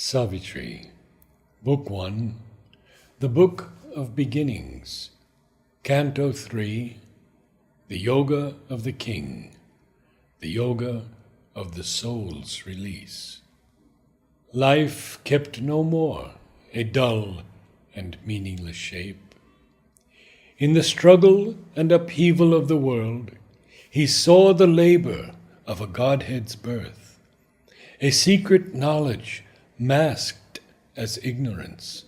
Savitri, Book 1, The Book of Beginnings, Canto 3, The Yoga of the King, the Yoga of the Soul's Release. Life kept no more a dull and meaningless shape. In the struggle and upheaval of the world, he saw the labor of a Godhead's birth, a secret knowledge masked as ignorance,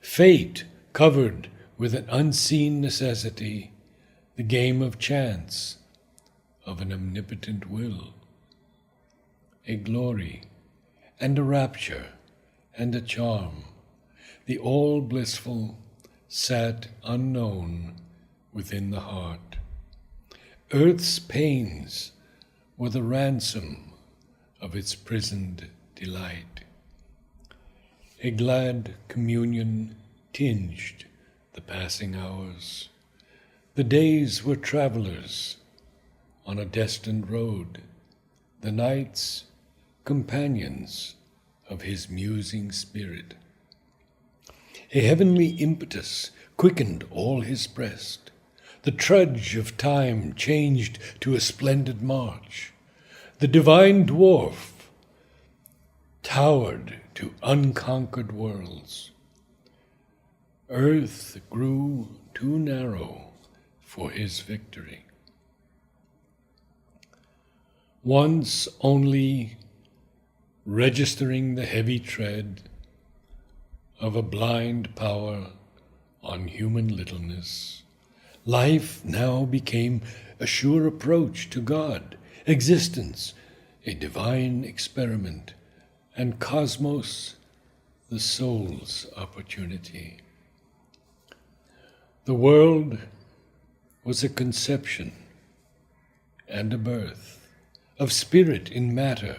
fate covered with an unseen necessity, the game of chance of an omnipotent will, a glory and a rapture and a charm, the all-blissful sat unknown within the heart. Earth's pains were the ransom of its prisoned delight. A glad communion tinged the passing hours. The days were travelers on a destined road, the nights companions of his musing spirit. A heavenly impetus quickened all his breast. The trudge of time changed to a splendid march. The divine dwarf towered to unconquered worlds. Earth grew too narrow for his victory. Once only registering the heavy tread of a blind power on human littleness, life now became a sure approach to God, existence a divine experiment, and cosmos the soul's opportunity. The world was a conception and a birth of spirit in matter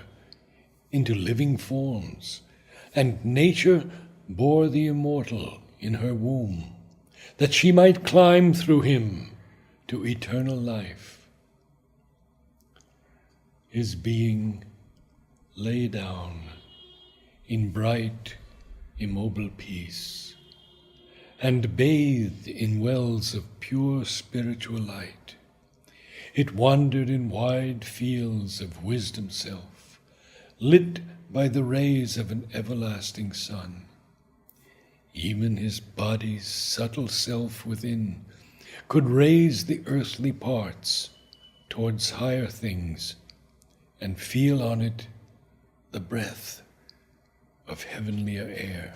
into living forms, and nature bore the immortal in her womb, that she might climb through him to eternal life. His being lay down in bright, immobile peace, and bathed in wells of pure spiritual light. It wandered in wide fields of wisdom self, lit by the rays of an everlasting sun. Even his body's subtle self within could raise the earthly parts towards higher things and feel on it the breath of heavenlier air.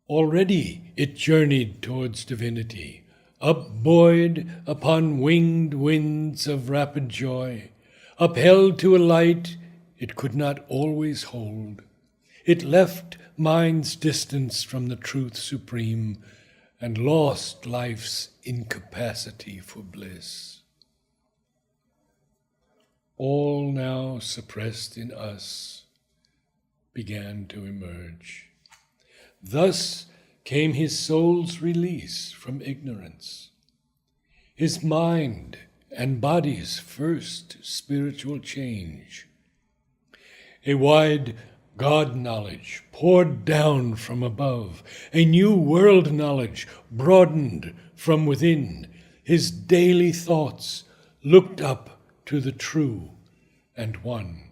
Already it journeyed towards divinity, upbuoyed upon winged winds of rapid joy, upheld to a light it could not always hold. It left mind's distance from the truth supreme and lost life's incapacity for bliss. All now suppressed in us began to emerge. Thus came his soul's release from ignorance, his mind and body's first spiritual change. A wide God knowledge poured down from above, a new world knowledge broadened from within. His daily thoughts looked up to the true and one.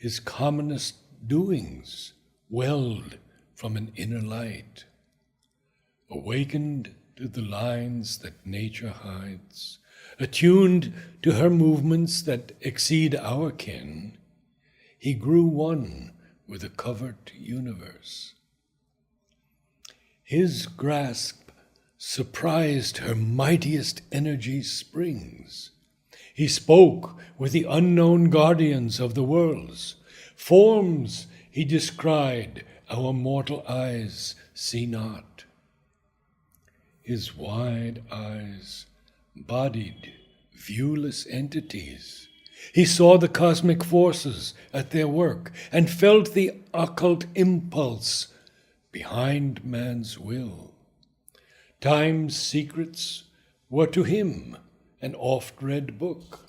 His commonest doings welled from an inner light, awakened to the lines that nature hides, attuned to her movements that exceed our ken. He grew one with the covert universe. His grasp surprised her mightiest energy springs. He spoke with the unknown guardians of the worlds. Forms he descried our mortal eyes see not. His wide eyes bodied viewless entities. He saw the cosmic forces at their work and felt the occult impulse behind man's will. Time's secrets were to him an oft-read book.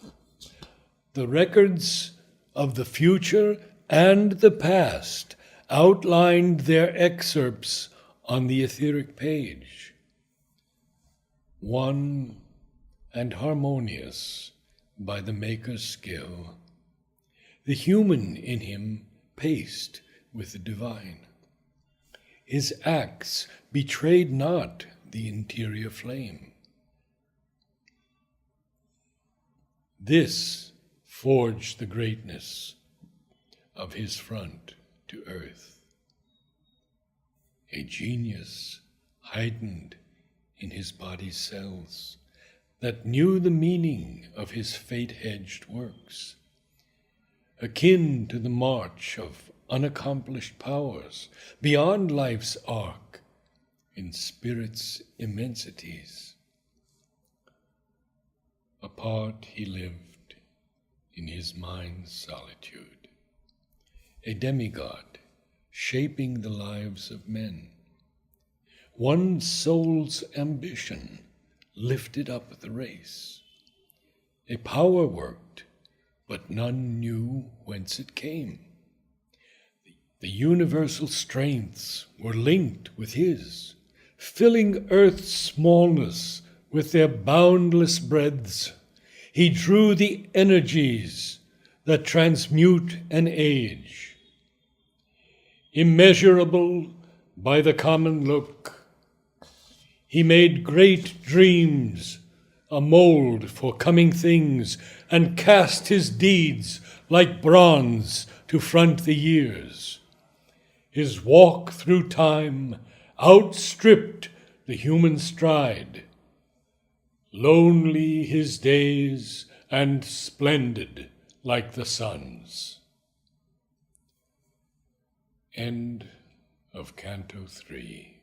The records of the future and the past outlined their excerpts on the etheric page. One and harmonious by the Maker's skill, the human in him paced with the divine. His acts betrayed not the interior flame. This forged the greatness of his front to earth. A genius heightened in his body's cells that knew the meaning of his fate-hedged works, akin to the march of unaccomplished powers beyond life's arc in spirit's immensities. Apart he lived in his mind's solitude, a demigod shaping the lives of men. One soul's ambition lifted up the race. A power worked, but none knew whence it came. The universal strengths were linked with his, filling earth's smallness with their boundless breadths. He drew the energies that transmute an age. Immeasurable by the common look, he made great dreams a mold for coming things, and cast his deeds like bronze to front the years. His walk through time outstripped the human stride. Lonely his days and splendid like the sun's. End of Canto 3.